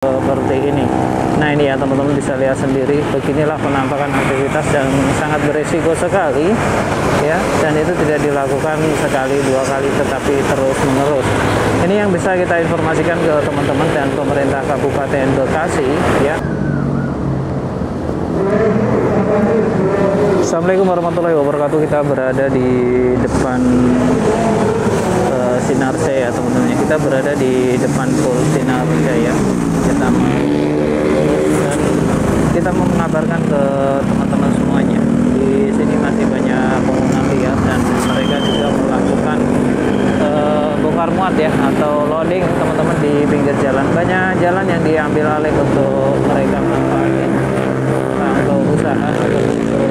seperti ini. Nah ini ya teman-teman bisa lihat sendiri, beginilah penampakan aktivitas yang sangat berisiko sekali ya, dan itu tidak dilakukan sekali dua kali tetapi terus menerus. Ini yang bisa kita informasikan ke teman-teman dan pemerintah Kabupaten Bekasi ya. Assalamualaikum warahmatullahi wabarakatuh. Kita berada di depan Sinar Jaya teman-teman. Kita berada di depan Pul Sinar Jaya. Kita mau mengabarkan ke teman-teman semuanya, di sini masih banyak pengguna liar dan mereka juga melakukan bongkar muat ya atau loading teman-teman di pinggir jalan. Banyak jalan yang diambil alih untuk mereka manfaatin untuk usaha atau untuk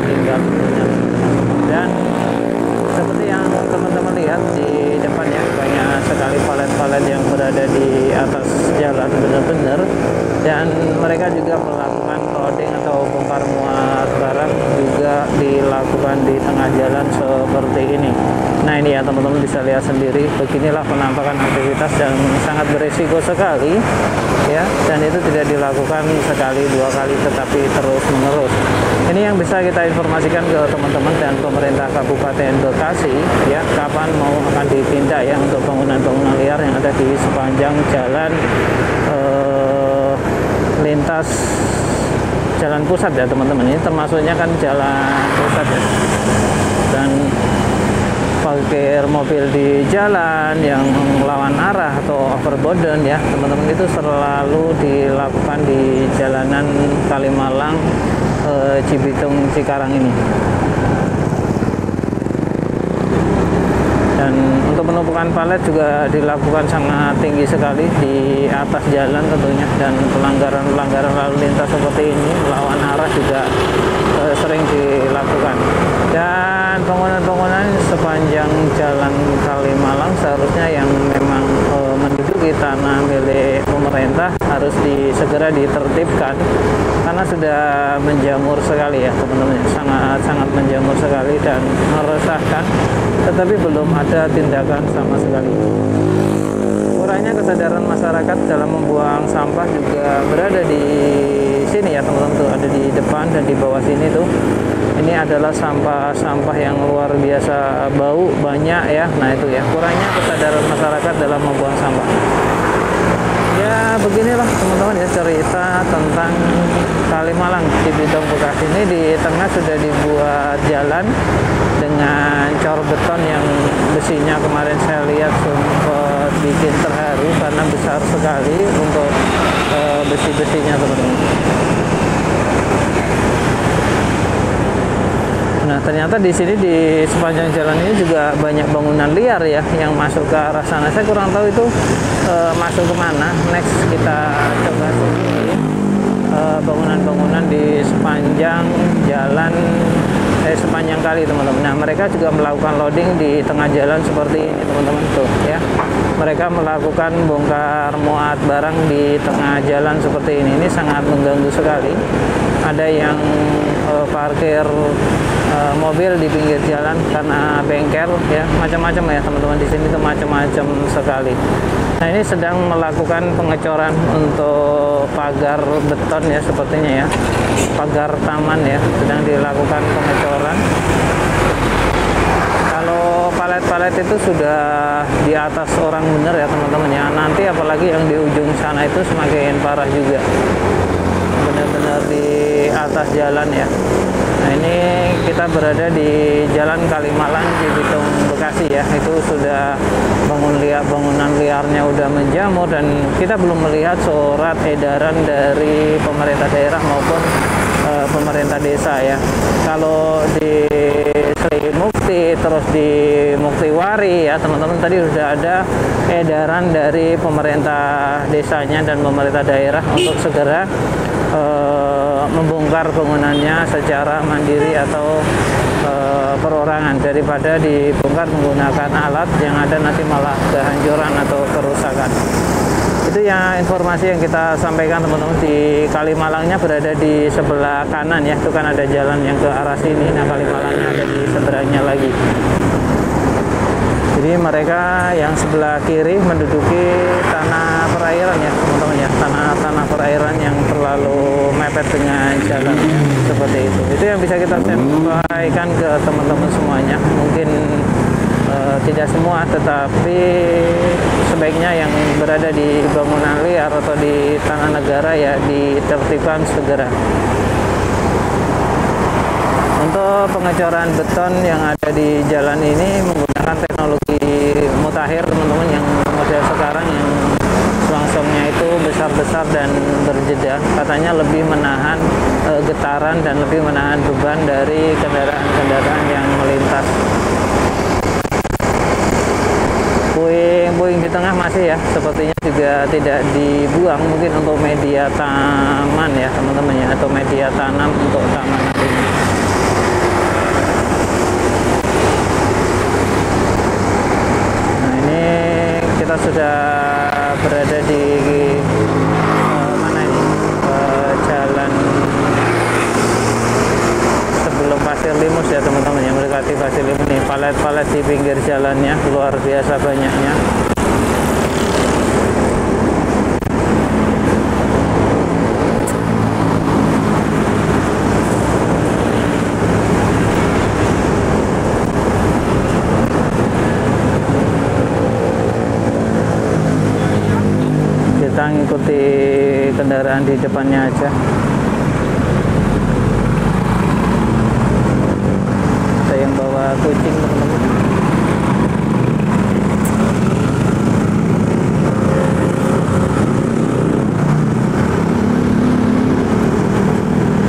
tinggal, dan seperti yang teman-teman lihat di depannya banyak sekali palet-palet yang berada di atas jalan benar-benar, dan mereka juga melakukan loading atau bongkar muat barang juga dilakukan di tengah jalan seperti ini. Nah ini ya teman-teman bisa lihat sendiri, beginilah penampakan aktivitas yang sangat berisiko sekali ya, dan itu tidak dilakukan sekali dua kali tetapi terus menerus. Ini yang bisa kita informasikan ke teman-teman dan pemerintah Kabupaten Bekasi ya, kapan mau akan ditindak ya untuk bangunan-bangunan liar yang ada di sepanjang jalan lintas jalan pusat ya teman-teman. Ini termasuknya kan jalan pusat ya, dan parkir mobil di jalan yang melawan arah atau overburden ya teman-teman, itu selalu dilakukan di jalanan Kalimalang Cibitung Cikarang ini. Dan untuk penumpukan palet juga dilakukan sangat tinggi sekali di atas jalan tentunya, dan pelanggaran lalu lintas seperti ini melawan arah juga sering dilakukan. Dan bangunan-bangunan sepanjang jalan Kalimalang seharusnya yang memang menduduki tanah milik pemerintah harus segera ditertibkan, karena sudah menjamur sekali ya teman-teman, sangat menjamur sekali dan meresahkan, tetapi belum ada tindakan sama sekali. Kurangnya kesadaran masyarakat dalam membuang sampah juga berada di sini ya teman-teman, tuh ada di depan dan di bawah sini tuh. Ini adalah sampah-sampah yang luar biasa bau banyak ya. Nah itu ya, kurangnya kesadaran masyarakat dalam membuang sampah. Ya beginilah teman-teman ya cerita tentang Kalimalang Cibitung Bekasi. Ini di tengah sudah dibuat jalan dengan cor beton yang besinya kemarin saya lihat sempat bikin terharu karena besar sekali untuk besi-besinya teman-teman. Nah ternyata di sini di sepanjang jalan ini juga banyak bangunan liar ya yang masuk ke arah sana. Saya kurang tahu itu masuk kemana. Next kita coba sini bangunan-bangunan di sepanjang jalan, sepanjang kali teman-teman. Nah mereka juga melakukan loading di tengah jalan seperti ini teman-teman tuh ya. Mereka melakukan bongkar muat barang di tengah jalan seperti ini. Ini sangat mengganggu sekali. Ada yang parkir mobil di pinggir jalan karena bengkel ya, macam-macam ya teman-teman. Di sini tuh macam-macam sekali. Nah ini sedang melakukan pengecoran untuk pagar beton ya sepertinya ya, pagar taman ya, sedang dilakukan pengecoran. Kalau palet-palet itu sudah di atas orang bener ya teman-teman ya, nanti apalagi yang di ujung sana itu semakin parah juga, benar-benar di atas jalan ya. Nah ini kita berada di Jalan Kalimalang Cibitung Bekasi ya, itu sudah bangunan liarnya udah menjamur, dan kita belum melihat surat edaran dari pemerintah daerah maupun pemerintah desa ya. Kalau di Sri Mukti, terus di Muktiwari ya teman-teman, tadi sudah ada edaran dari pemerintah desanya dan pemerintah daerah untuk segera membongkar bangunannya secara mandiri atau perorangan, daripada dibongkar menggunakan alat yang ada nanti malah kehancuran atau kerusakan. Itu ya informasi yang kita sampaikan teman-teman. Di Kalimalangnya berada di sebelah kanan ya, itu kan ada jalan yang ke arah sini. Nah Kalimalangnya ada di seberangnya lagi. Jadi mereka yang sebelah kiri menduduki tanah perairan ya teman-teman ya. ya, tanah perairan yang terlalu mepet dengan jalannya seperti itu. Itu yang bisa kita sampaikan ke teman-teman semuanya. Mungkin tidak semua, tetapi sebaiknya yang berada di bangunan liar atau di tanah negara ya ditertibkan segera. Untuk pengecoran beton yang ada di jalan ini menggunakan teknologi mutakhir teman-teman, yang model sekarang yang selongsongnya itu besar-besar dan berjeda, katanya lebih menahan getaran dan lebih menahan beban dari kendaraan-kendaraan yang melintas. Puing-puing di tengah masih ya, sepertinya juga tidak dibuang, mungkin untuk media taman ya teman-teman ya, atau media tanam untuk taman nantinya. Nah, ini kita sudah berada di mana ini? Jalan sebelum Pasir Limus ya teman-teman, yang mendekati Pasir Limus nih. Palet-palet di pinggir jalannya luar biasa banyaknya. Kita ngikuti kendaraan di depannya aja. Ada yang bawa kucing teman-teman.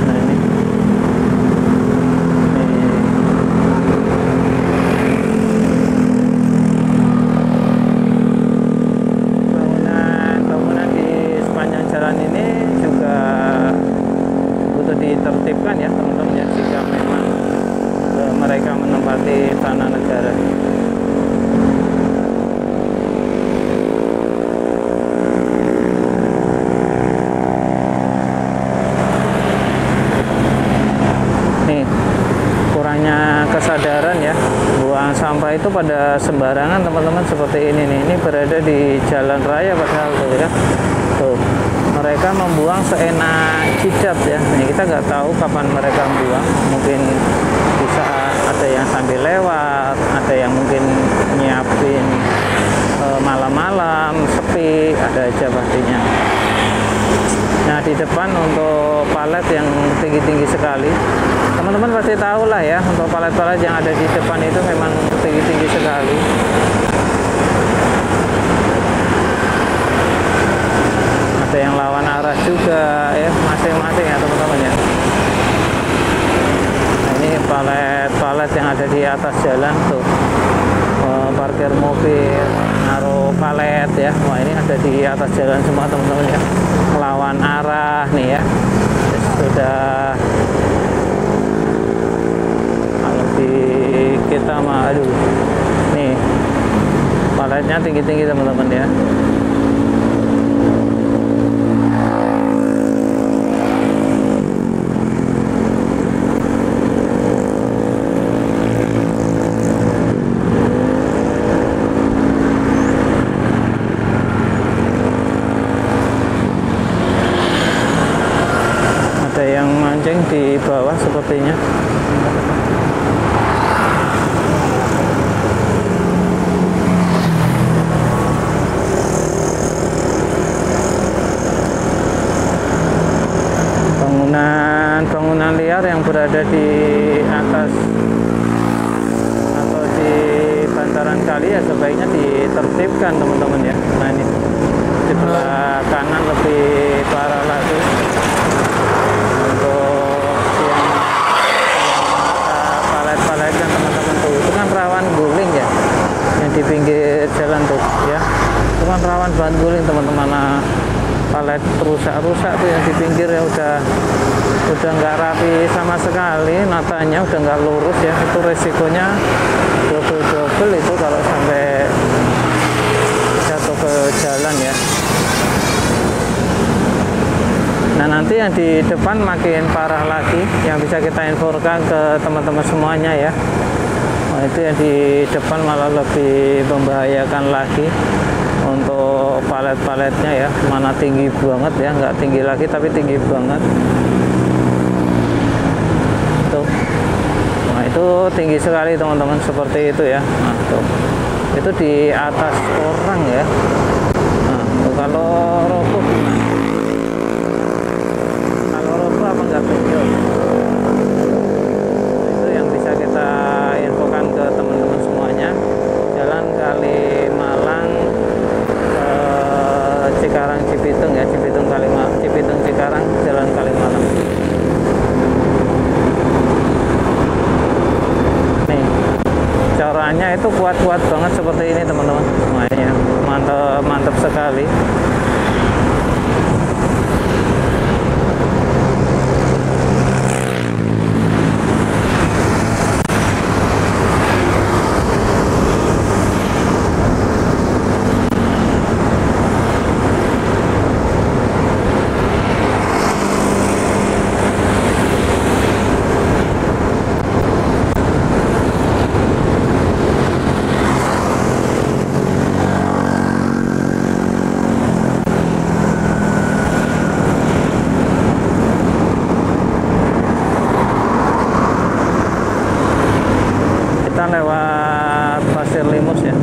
Nah, ini. Bangunan di sepanjang jalan ini juga butuh ditertibkan ya teman-teman ya, jika memang mereka menempati tanah negara. Nih, kurangnya kesadaran ya, buang sampah itu pada sembarangan teman-teman, seperti ini nih. Ini berada di jalan raya padahal tuh ya. Tuh, mereka membuang seenak jidat ya. Nih, kita nggak tahu kapan mereka membuang. Mungkin bisa ada yang sambil lewat, ada yang mungkin nyiapin malam-malam sepi, ada aja pastinya. Nah, di depan untuk palet yang tinggi-tinggi sekali, teman-teman pasti tahu lah ya, untuk palet-palet yang ada di depan itu memang tinggi-tinggi sekali. Ada yang lawan arah juga ya, masing-masing ya teman-teman ya. Nah, ini palet-palet yang ada di atas jalan tuh, parkir mobil, naruh palet ya. Wah, ini ada di atas jalan semua teman-teman ya, lawan arah nih ya. Sudah kalau di kita mah aduh, nih paletnya tinggi-tinggi teman-teman ya. Yang mancing di bawah sepertinya. Bangunan liar yang berada di atas atau di bantaran kali ya sebaiknya ditertibkan teman-teman ya. Nah, ini di sebelah kanan lebih parah lagi. Palet-paletnya teman-teman tuh, itu kan rawan guling ya, yang di pinggir jalan tuh ya, itu kan rawan banget guling teman-teman. Nah, palet rusak-rusak tuh yang di pinggir ya, udah nggak rapi sama sekali, natanya udah nggak lurus ya. Itu resikonya double itu kalau sampai jatuh ke jalan ya. Nah, nanti yang di depan makin parah lagi, yang bisa kita infokan ke teman-teman semuanya ya. Nah, itu yang di depan malah lebih membahayakan lagi. untuk palet-paletnya ya, mana tinggi banget ya, nggak tinggi lagi tapi tinggi banget tuh. Nah itu tinggi sekali teman-teman, seperti itu ya. Nah tuh, itu di atas orang ya. Nah tuh, kalau roboh gimana? Kalau roboh apa nggak video? Itu yang bisa kita infokan ke teman-teman semuanya. Jalan Kalimalang Cikarang Cibitung ya, Cibitung Cikarang, Jalan Kalimalang. Nih corannya itu kuat-kuat banget seperti ini teman-teman semuanya, mantap mantap sekali. Kita lewat Pasir Limus ya.